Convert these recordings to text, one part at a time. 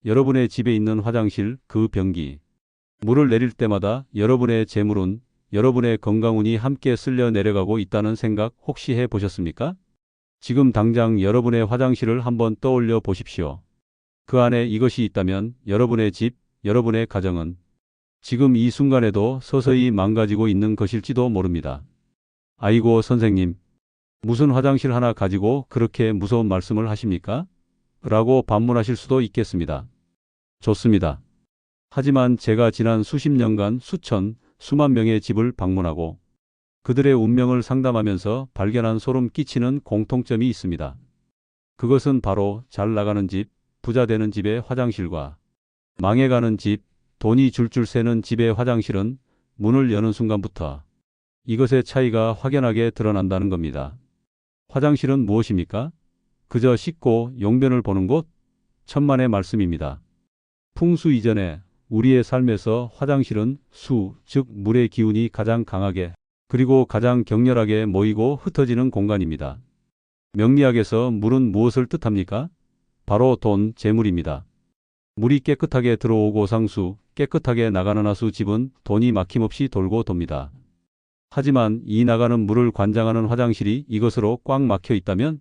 여러분의 집에 있는 화장실, 그 변기. 물을 내릴 때마다 여러분의 재물운, 여러분의 건강운이 함께 쓸려 내려가고 있다는 생각 혹시 해 보셨습니까? 지금 당장 여러분의 화장실을 한번 떠올려 보십시오. 그 안에 이것이 있다면 여러분의 집, 여러분의 가정은 지금 이 순간에도 서서히 망가지고 있는 것일지도 모릅니다. 아이고 선생님, 무슨 화장실 하나 가지고 그렇게 무서운 말씀을 하십니까? 라고 반문하실 수도 있겠습니다. 좋습니다. 하지만 제가 지난 수십 년간 수천, 수만 명의 집을 방문하고 그들의 운명을 상담하면서 발견한 소름 끼치는 공통점이 있습니다. 그것은 바로 잘 나가는 집, 부자 되는 집의 화장실과 망해가는 집, 돈이 줄줄 새는 집의 화장실은 문을 여는 순간부터 이것의 차이가 확연하게 드러난다는 겁니다. 화장실은 무엇입니까? 그저 씻고 용변을 보는 곳? 천만의 말씀입니다. 풍수 이전에 우리의 삶에서 화장실은 수, 즉 물의 기운이 가장 강하게 그리고 가장 격렬하게 모이고 흩어지는 공간입니다. 명리학에서 물은 무엇을 뜻합니까? 바로 돈, 재물입니다. 물이 깨끗하게 들어오고 상수, 깨끗하게 나가는 하수 집은 돈이 막힘없이 돌고 돕니다. 하지만 이 나가는 물을 관장하는 화장실이 이것으로 꽉 막혀 있다면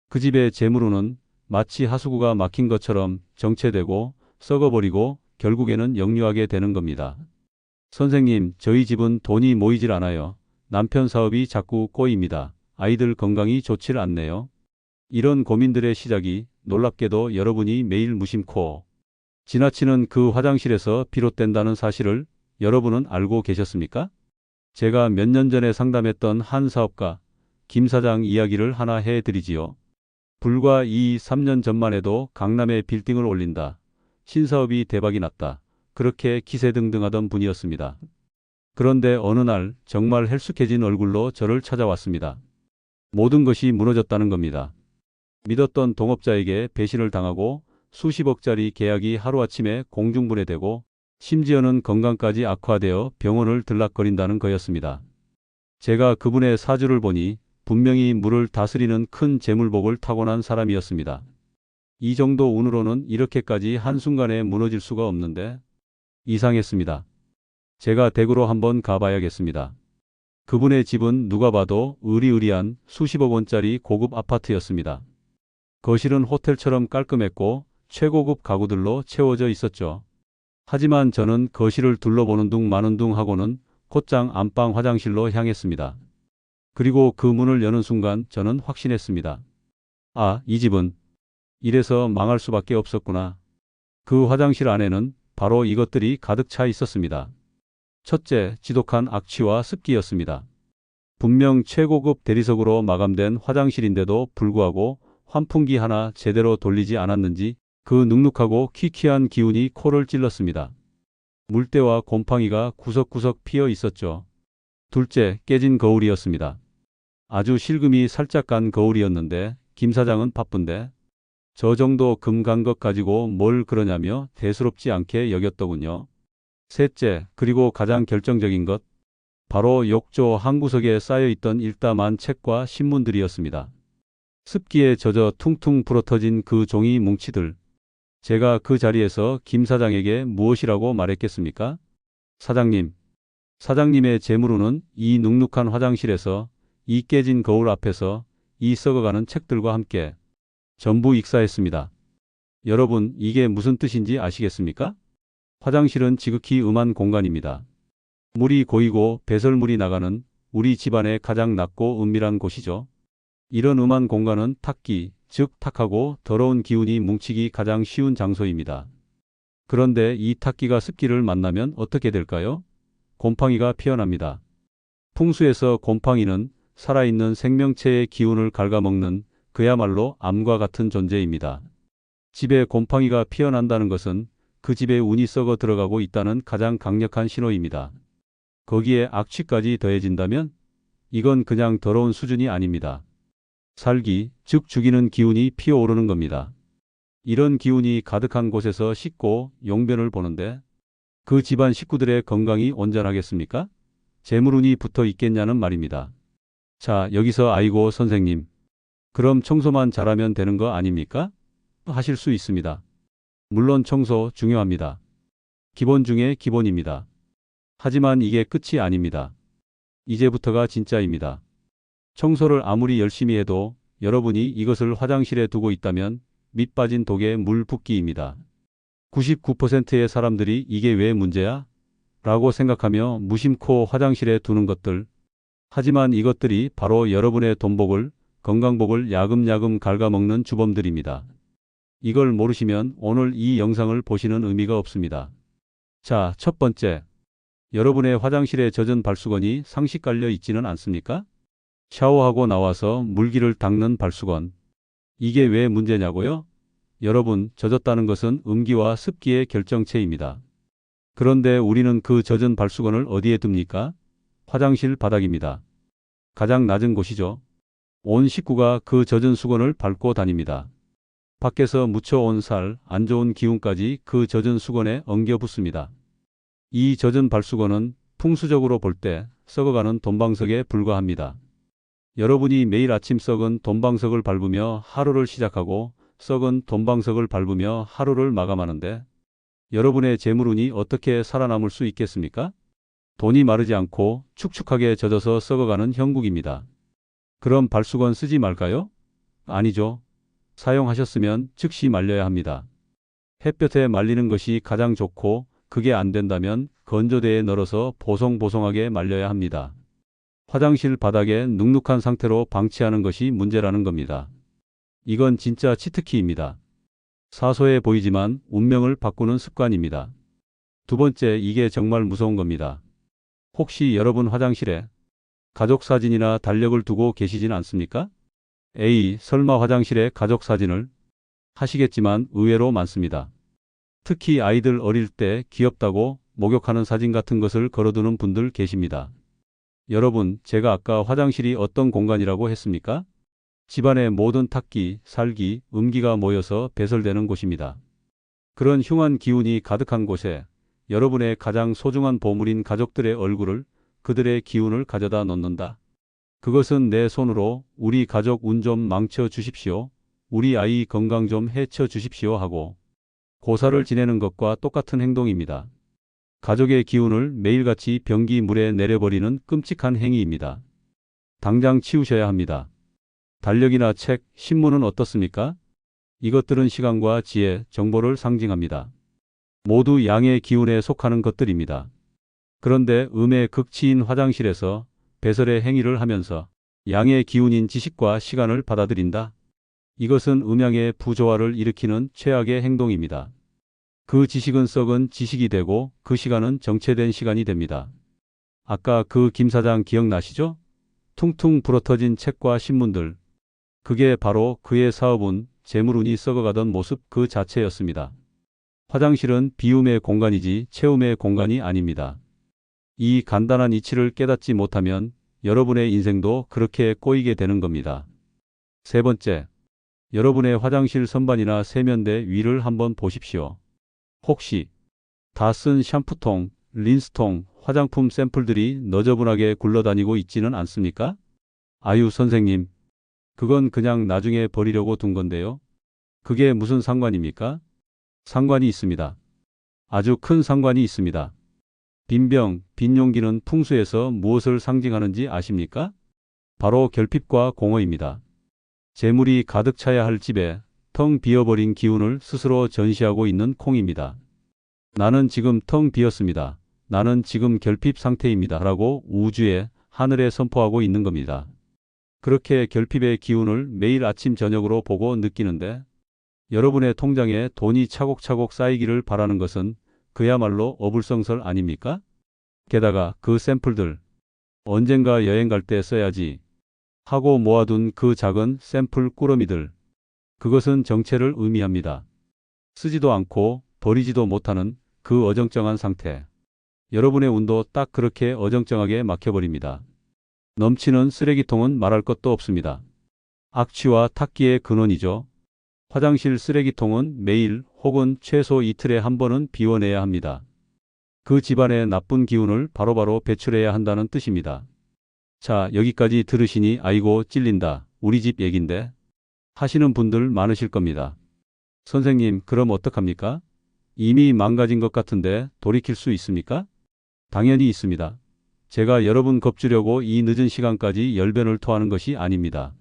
그 집의 재물운은 마치 하수구가 막힌 것처럼 정체되고 썩어버리고 결국에는 역류하게 되는 겁니다. 선생님, 저희 집은 돈이 모이질 않아요. 남편 사업이 자꾸 꼬입니다. 아이들 건강이 좋질 않네요. 이런 고민들의 시작이 놀랍게도 여러분이 매일 무심코 지나치는 그 화장실에서 비롯된다는 사실을 여러분은 알고 계셨습니까? 제가 몇 년 전에 상담했던 한 사업가, 김 사장 이야기를 하나 해드리지요. 불과 3년 전만 해도 강남에 빌딩을 올린다. 신사업이 대박이 났다. 그렇게 기세등등하던 분이었습니다. 그런데 어느 날 정말 헬쑥해진 얼굴로 저를 찾아왔습니다. 모든 것이 무너졌다는 겁니다. 믿었던 동업자에게 배신을 당하고 수십억짜리 계약이 하루아침에 공중분해되고 심지어는 건강까지 악화되어 병원을 들락거린다는 거였습니다. 제가 그분의 사주를 보니 분명히 물을 다스리는 큰 재물복을 타고난 사람이었습니다. 이 정도 운으로는 이렇게까지 한순간에 무너질 수가 없는데 이상했습니다. 제가 댁으로 한번 가봐야겠습니다. 그분의 집은 누가 봐도 으리으리한 수십억 원짜리 고급 아파트였습니다. 거실은 호텔처럼 깔끔했고 최고급 가구들로 채워져 있었죠. 하지만 저는 거실을 둘러보는 둥 마는 둥 하고는 곧장 안방 화장실로 향했습니다. 그리고 그 문을 여는 순간 저는 확신했습니다. 아, 이 집은 이래서 망할 수밖에 없었구나. 그 화장실 안에는 바로 이것들이 가득 차 있었습니다. 첫째, 지독한 악취와 습기였습니다. 분명 최고급 대리석으로 마감된 화장실인데도 불구하고 환풍기 하나 제대로 돌리지 않았는지 그 눅눅하고 퀴퀴한 기운이 코를 찔렀습니다. 물때와 곰팡이가 구석구석 피어 있었죠. 둘째, 깨진 거울이었습니다. 아주 실금이 살짝 간 거울이었는데 김 사장은 바쁜데 저 정도 금 간 것 가지고 뭘 그러냐며 대수롭지 않게 여겼더군요. 셋째, 그리고 가장 결정적인 것, 바로 욕조 한 구석에 쌓여있던 일다만 책과 신문들이었습니다. 습기에 젖어 퉁퉁 불어터진 그 종이 뭉치들. 제가 그 자리에서 김 사장에게 무엇이라고 말했겠습니까? 사장님, 사장님의 재물운은 이 눅눅한 화장실에서, 이 깨진 거울 앞에서, 이 썩어가는 책들과 함께 전부 익사했습니다. 여러분, 이게 무슨 뜻인지 아시겠습니까? 화장실은 지극히 음한 공간입니다. 물이 고이고 배설물이 나가는 우리 집안의 가장 낮고 은밀한 곳이죠. 이런 음한 공간은 탁기, 즉 탁하고 더러운 기운이 뭉치기 가장 쉬운 장소입니다. 그런데 이 탁기가 습기를 만나면 어떻게 될까요? 곰팡이가 피어납니다. 풍수에서 곰팡이는 살아있는 생명체의 기운을 갉아먹는 그야말로 암과 같은 존재입니다. 집에 곰팡이가 피어난다는 것은 그 집에 운이 썩어 들어가고 있다는 가장 강력한 신호입니다. 거기에 악취까지 더해진다면 이건 그냥 더러운 수준이 아닙니다. 살기, 즉 죽이는 기운이 피어오르는 겁니다. 이런 기운이 가득한 곳에서 씻고 용변을 보는데 그 집안 식구들의 건강이 온전하겠습니까? 재물운이 붙어 있겠냐는 말입니다. 자, 여기서 아이고 선생님, 그럼 청소만 잘하면 되는 거 아닙니까? 하실 수 있습니다. 물론 청소 중요합니다. 기본 중에 기본입니다. 하지만 이게 끝이 아닙니다. 이제부터가 진짜입니다. 청소를 아무리 열심히 해도 여러분이 이것을 화장실에 두고 있다면 밑 빠진 독에 물 붓기입니다. 99%의 사람들이 이게 왜 문제야? 라고 생각하며 무심코 화장실에 두는 것들. 하지만 이것들이 바로 여러분의 돈복을, 건강복을 야금야금 갉아먹는 주범들입니다. 이걸 모르시면 오늘 이 영상을 보시는 의미가 없습니다. 자, 첫 번째. 여러분의 화장실에 젖은 발수건이 상시 깔려 있지는 않습니까? 샤워하고 나와서 물기를 닦는 발수건. 이게 왜 문제냐고요? 여러분, 젖었다는 것은 음기와 습기의 결정체입니다. 그런데 우리는 그 젖은 발수건을 어디에 둡니까? 화장실 바닥입니다. 가장 낮은 곳이죠. 온 식구가 그 젖은 수건을 밟고 다닙니다. 밖에서 묻혀온 살, 안 좋은 기운까지 그 젖은 수건에 엉겨 붙습니다. 이 젖은 발수건은 풍수적으로 볼 때 썩어가는 돈방석에 불과합니다. 여러분이 매일 아침 썩은 돈방석을 밟으며 하루를 시작하고 썩은 돈방석을 밟으며 하루를 마감하는데 여러분의 재물운이 어떻게 살아남을 수 있겠습니까? 돈이 마르지 않고 축축하게 젖어서 썩어가는 형국입니다. 그럼 발수건 쓰지 말까요? 아니죠. 사용하셨으면 즉시 말려야 합니다. 햇볕에 말리는 것이 가장 좋고 그게 안 된다면 건조대에 널어서 보송보송하게 말려야 합니다. 화장실 바닥에 눅눅한 상태로 방치하는 것이 문제라는 겁니다. 이건 진짜 치트키입니다. 사소해 보이지만 운명을 바꾸는 습관입니다. 두 번째, 이게 정말 무서운 겁니다. 혹시 여러분 화장실에 가족 사진이나 달력을 두고 계시진 않습니까? 설마 화장실에 가족 사진을 하시겠지만 의외로 많습니다. 특히 아이들 어릴 때 귀엽다고 목욕하는 사진 같은 것을 걸어두는 분들 계십니다. 여러분, 제가 아까 화장실이 어떤 공간이라고 했습니까? 집안의 모든 탁기, 살기, 음기가 모여서 배설되는 곳입니다. 그런 흉한 기운이 가득한 곳에 여러분의 가장 소중한 보물인 가족들의 얼굴을, 그들의 기운을 가져다 놓는다. 그것은 내 손으로 우리 가족 운 좀 망쳐 주십시오. 우리 아이 건강 좀 해쳐 주십시오 하고 고사를 지내는 것과 똑같은 행동입니다. 가족의 기운을 매일같이 변기 물에 내려버리는 끔찍한 행위입니다. 당장 치우셔야 합니다. 달력이나 책, 신문은 어떻습니까? 이것들은 시간과 지혜, 정보를 상징합니다. 모두 양의 기운에 속하는 것들입니다. 그런데 음의 극치인 화장실에서 배설의 행위를 하면서 양의 기운인 지식과 시간을 받아들인다. 이것은 음양의 부조화를 일으키는 최악의 행동입니다. 그 지식은 썩은 지식이 되고 그 시간은 정체된 시간이 됩니다. 아까 그 김 사장 기억나시죠? 퉁퉁 불어터진 책과 신문들. 그게 바로 그의 사업운, 재물운이 썩어가던 모습 그 자체였습니다. 화장실은 비움의 공간이지 채움의 공간이 아닙니다. 이 간단한 이치를 깨닫지 못하면 여러분의 인생도 그렇게 꼬이게 되는 겁니다. 세 번째, 여러분의 화장실 선반이나 세면대 위를 한번 보십시오. 혹시 다 쓴 샴푸통, 린스통, 화장품 샘플들이 너저분하게 굴러다니고 있지는 않습니까? 아유 선생님, 그건 그냥 나중에 버리려고 둔 건데요. 그게 무슨 상관입니까? 상관이 있습니다. 아주 큰 상관이 있습니다. 빈병, 빈 용기는 풍수에서 무엇을 상징하는지 아십니까? 바로 결핍과 공허입니다. 재물이 가득 차야 할 집에 텅 비어버린 기운을 스스로 전시하고 있는 콩입니다. 나는 지금 텅 비었습니다. 나는 지금 결핍 상태입니다. 라고 우주에, 하늘에 선포하고 있는 겁니다. 그렇게 결핍의 기운을 매일 아침 저녁으로 보고 느끼는데 여러분의 통장에 돈이 차곡차곡 쌓이기를 바라는 것은 그야말로 어불성설 아닙니까? 게다가 그 샘플들 언젠가 여행 갈 때 써야지 하고 모아둔 그 작은 샘플 꾸러미들, 그것은 정체를 의미합니다. 쓰지도 않고 버리지도 못하는 그 어정쩡한 상태. 여러분의 운도 딱 그렇게 어정쩡하게 막혀버립니다. 넘치는 쓰레기통은 말할 것도 없습니다. 악취와 탁기의 근원이죠. 화장실 쓰레기통은 매일 혹은 최소 이틀에 한 번은 비워내야 합니다. 그 집안의 나쁜 기운을 바로바로 배출해야 한다는 뜻입니다. 자, 여기까지 들으시니 아이고 찔린다. 우리 집 얘긴데 하시는 분들 많으실 겁니다. 선생님, 그럼 어떡합니까? 이미 망가진 것 같은데 돌이킬 수 있습니까? 당연히 있습니다. 제가 여러분 겁주려고 이 늦은 시간까지 열변을 토하는 것이 아닙니다.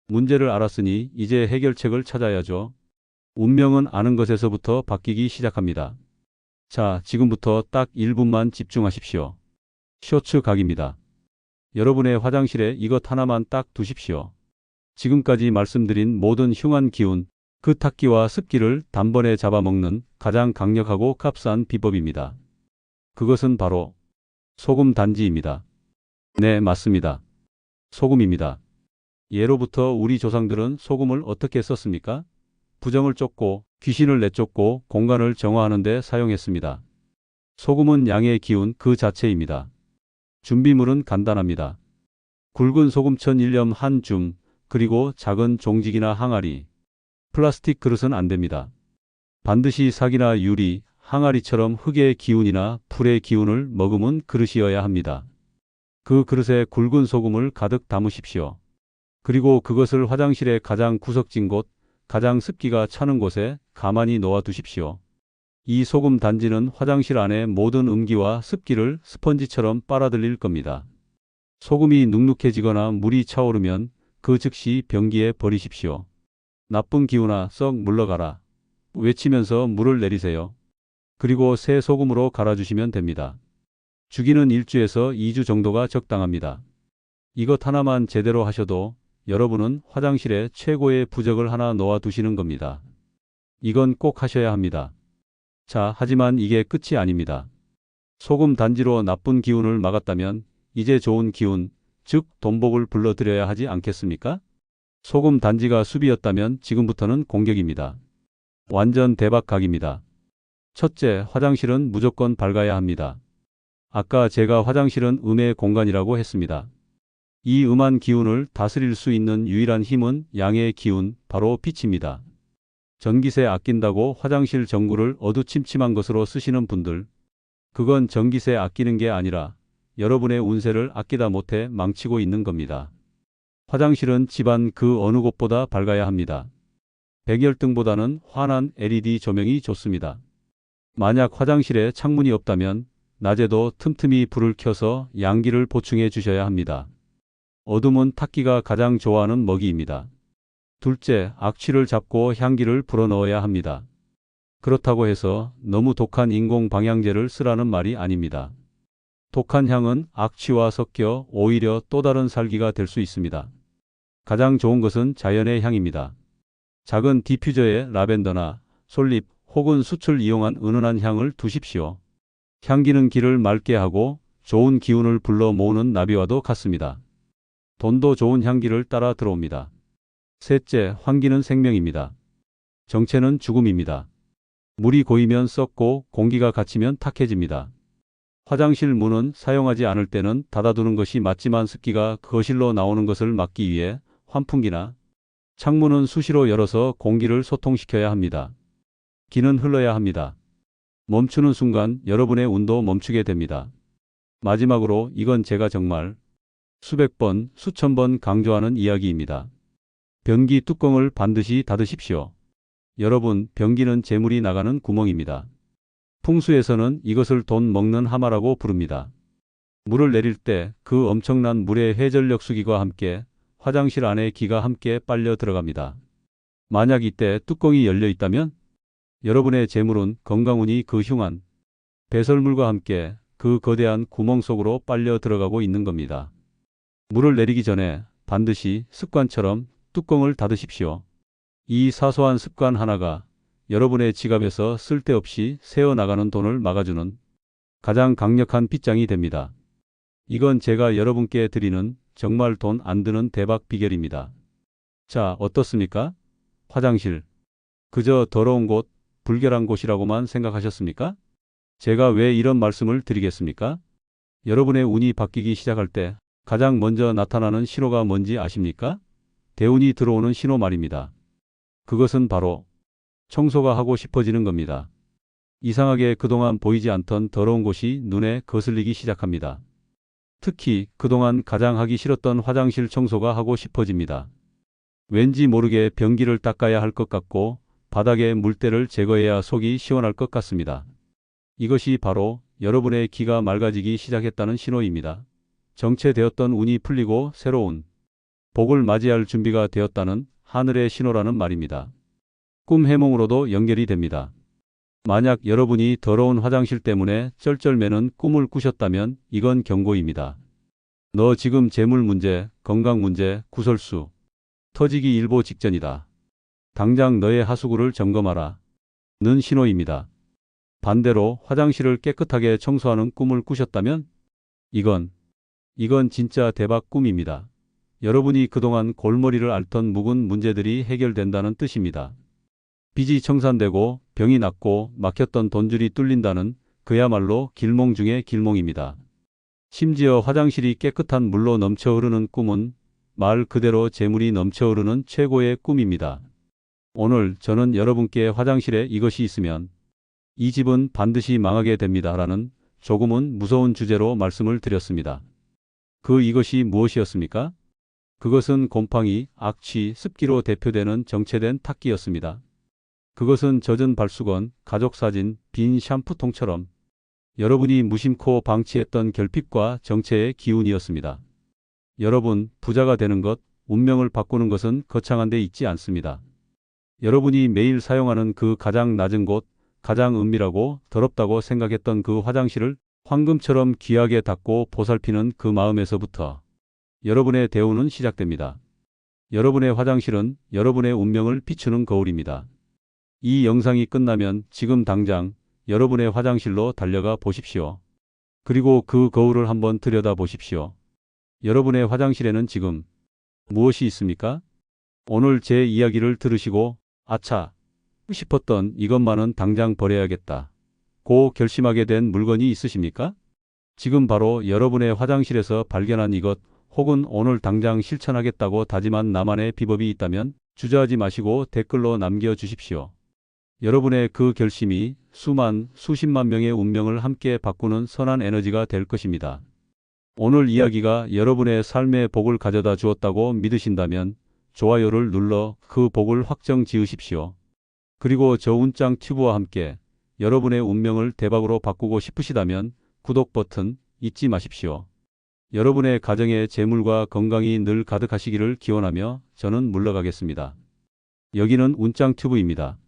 문제를 알았으니 이제 해결책을 찾아야죠. 운명은 아는 것에서부터 바뀌기 시작합니다. 자, 지금부터 딱 1분만 집중하십시오. 쇼츠 각입니다. 여러분의 화장실에 이것 하나만 딱 두십시오. 지금까지 말씀드린 모든 흉한 기운, 그 탁기와 습기를 단번에 잡아먹는 가장 강력하고 값싼 비법입니다. 그것은 바로 소금 단지입니다. 네, 맞습니다. 소금입니다. 예로부터 우리 조상들은 소금을 어떻게 썼습니까? 부정을 쫓고 귀신을 내쫓고 공간을 정화하는 데 사용했습니다. 소금은 양의 기운 그 자체입니다. 준비물은 간단합니다. 굵은 소금천 1렴 한 줌, 그리고 작은 종직이나 항아리. 플라스틱 그릇은 안 됩니다. 반드시 삭이나 유리, 항아리처럼 흙의 기운이나 불의 기운을 머금은 그릇이어야 합니다. 그 그릇에 굵은 소금을 가득 담으십시오. 그리고 그것을 화장실의 가장 구석진 곳, 가장 습기가 차는 곳에 가만히 놓아 두십시오. 이 소금 단지는 화장실 안의 모든 음기와 습기를 스펀지처럼 빨아들일 겁니다. 소금이 눅눅해지거나 물이 차오르면 그 즉시 변기에 버리십시오. 나쁜 기운아 썩 물러가라 외치면서 물을 내리세요. 그리고 새 소금으로 갈아주시면 됩니다. 주기는 1주에서 2주 정도가 적당합니다. 이것 하나만 제대로 하셔도 여러분은 화장실에 최고의 부적을 하나 놓아 두시는 겁니다. 이건 꼭 하셔야 합니다. 자, 하지만 이게 끝이 아닙니다. 소금 단지로 나쁜 기운을 막았다면 이제 좋은 기운, 즉 돈복을 불러들여야 하지 않겠습니까? 소금 단지가 수비였다면 지금부터는 공격입니다. 완전 대박 각입니다. 첫째, 화장실은 무조건 밝아야 합니다. 아까 제가 화장실은 음의 공간이라고 했습니다. 이 음한 기운을 다스릴 수 있는 유일한 힘은 양의 기운, 바로 빛입니다. 전기세 아낀다고 화장실 전구를 어두침침한 것으로 쓰시는 분들, 그건 전기세 아끼는 게 아니라 여러분의 운세를 아끼다 못해 망치고 있는 겁니다. 화장실은 집안 그 어느 곳보다 밝아야 합니다. 백열등보다는 환한 LED 조명이 좋습니다. 만약 화장실에 창문이 없다면 낮에도 틈틈이 불을 켜서 양기를 보충해 주셔야 합니다. 어둠은 탁기가 가장 좋아하는 먹이입니다. 둘째, 악취를 잡고 향기를 불어넣어야 합니다. 그렇다고 해서 너무 독한 인공 방향제를 쓰라는 말이 아닙니다. 독한 향은 악취와 섞여 오히려 또 다른 살기가 될 수 있습니다. 가장 좋은 것은 자연의 향입니다. 작은 디퓨저에 라벤더나 솔잎 혹은 숯을 이용한 은은한 향을 두십시오. 향기는 길을 맑게 하고 좋은 기운을 불러 모으는 나비와도 같습니다. 돈도 좋은 향기를 따라 들어옵니다. 셋째, 환기는 생명입니다. 정체는 죽음입니다. 물이 고이면 썩고 공기가 갇히면 탁해집니다. 화장실 문은 사용하지 않을 때는 닫아두는 것이 맞지만 습기가 거실로 나오는 것을 막기 위해 환풍기나 창문은 수시로 열어서 공기를 소통시켜야 합니다. 기는 흘러야 합니다. 멈추는 순간 여러분의 운도 멈추게 됩니다. 마지막으로 이건 제가 정말 수백 번, 수천 번 강조하는 이야기입니다. 변기 뚜껑을 반드시 닫으십시오. 여러분, 변기는 재물이 나가는 구멍입니다. 풍수에서는 이것을 돈 먹는 하마라고 부릅니다. 물을 내릴 때 그 엄청난 물의 회전력 수기와 함께 화장실 안에 기가 함께 빨려 들어갑니다. 만약 이때 뚜껑이 열려 있다면 여러분의 재물은 건강운이 그 흉한 배설물과 함께 그 거대한 구멍 속으로 빨려 들어가고 있는 겁니다. 물을 내리기 전에 반드시 습관처럼 뚜껑을 닫으십시오. 이 사소한 습관 하나가 여러분의 지갑에서 쓸데없이 새어나가는 돈을 막아주는 가장 강력한 빗장이 됩니다. 이건 제가 여러분께 드리는 정말 돈 안 드는 대박 비결입니다. 자, 어떻습니까? 화장실. 그저 더러운 곳, 불결한 곳이라고만 생각하셨습니까? 제가 왜 이런 말씀을 드리겠습니까? 여러분의 운이 바뀌기 시작할 때 가장 먼저 나타나는 신호가 뭔지 아십니까? 대운이 들어오는 신호 말입니다. 그것은 바로 청소가 하고 싶어지는 겁니다. 이상하게 그동안 보이지 않던 더러운 곳이 눈에 거슬리기 시작합니다. 특히 그동안 가장 하기 싫었던 화장실 청소가 하고 싶어집니다. 왠지 모르게 변기를 닦아야 할 것 같고 바닥의 물때를 제거해야 속이 시원할 것 같습니다. 이것이 바로 여러분의 기가 맑아지기 시작했다는 신호입니다. 정체되었던 운이 풀리고 새로운 복을 맞이할 준비가 되었다는 하늘의 신호라는 말입니다. 꿈 해몽으로도 연결이 됩니다. 만약 여러분이 더러운 화장실 때문에 쩔쩔매는 꿈을 꾸셨다면 이건 경고입니다. 너 지금 재물 문제, 건강 문제, 구설수 터지기 일보 직전이다. 당장 너의 하수구를 점검하라. 는 신호입니다. 반대로 화장실을 깨끗하게 청소하는 꿈을 꾸셨다면 이건 진짜 대박 꿈입니다. 여러분이 그동안 골머리를 앓던 묵은 문제들이 해결된다는 뜻입니다. 빚이 청산되고 병이 낫고 막혔던 돈줄이 뚫린다는 그야말로 길몽 중의 길몽입니다. 심지어 화장실이 깨끗한 물로 넘쳐 흐르는 꿈은 말 그대로 재물이 넘쳐 흐르는 최고의 꿈입니다. 오늘 저는 여러분께 화장실에 이것이 있으면 이 집은 반드시 망하게 됩니다. 라는 조금은 무서운 주제로 말씀을 드렸습니다. 이것이 무엇이었습니까? 그것은 곰팡이, 악취, 습기로 대표되는 정체된 탁기였습니다. 그것은 젖은 발수건, 가족사진, 빈 샴푸통처럼 여러분이 무심코 방치했던 결핍과 정체의 기운이었습니다. 여러분, 부자가 되는 것, 운명을 바꾸는 것은 거창한 데 있지 않습니다. 여러분이 매일 사용하는 그 가장 낮은 곳, 가장 은밀하고 더럽다고 생각했던 그 화장실을 황금처럼 귀하게 닦고 보살피는 그 마음에서부터 여러분의 대우는 시작됩니다. 여러분의 화장실은 여러분의 운명을 비추는 거울입니다. 이 영상이 끝나면 지금 당장 여러분의 화장실로 달려가 보십시오. 그리고 그 거울을 한번 들여다 보십시오. 여러분의 화장실에는 지금 무엇이 있습니까? 오늘 제 이야기를 들으시고 아차 싶었던 이것만은 당장 버려야겠다 고 결심하게 된 물건이 있으십니까? 지금 바로 여러분의 화장실에서 발견한 이것 혹은 오늘 당장 실천하겠다고 다짐한 나만의 비법이 있다면 주저하지 마시고 댓글로 남겨주십시오. 여러분의 그 결심이 수십만 명의 운명을 함께 바꾸는 선한 에너지가 될 것입니다. 오늘 이야기가 여러분의 삶에 복을 가져다 주었다고 믿으신다면 좋아요를 눌러 그 복을 확정 지으십시오. 그리고 저 운짱 튜브와 함께 여러분의 운명을 대박으로 바꾸고 싶으시다면 구독 버튼 잊지 마십시오. 여러분의 가정에 재물과 건강이 늘 가득하시기를 기원하며 저는 물러가겠습니다. 여기는 운짱 튜브입니다.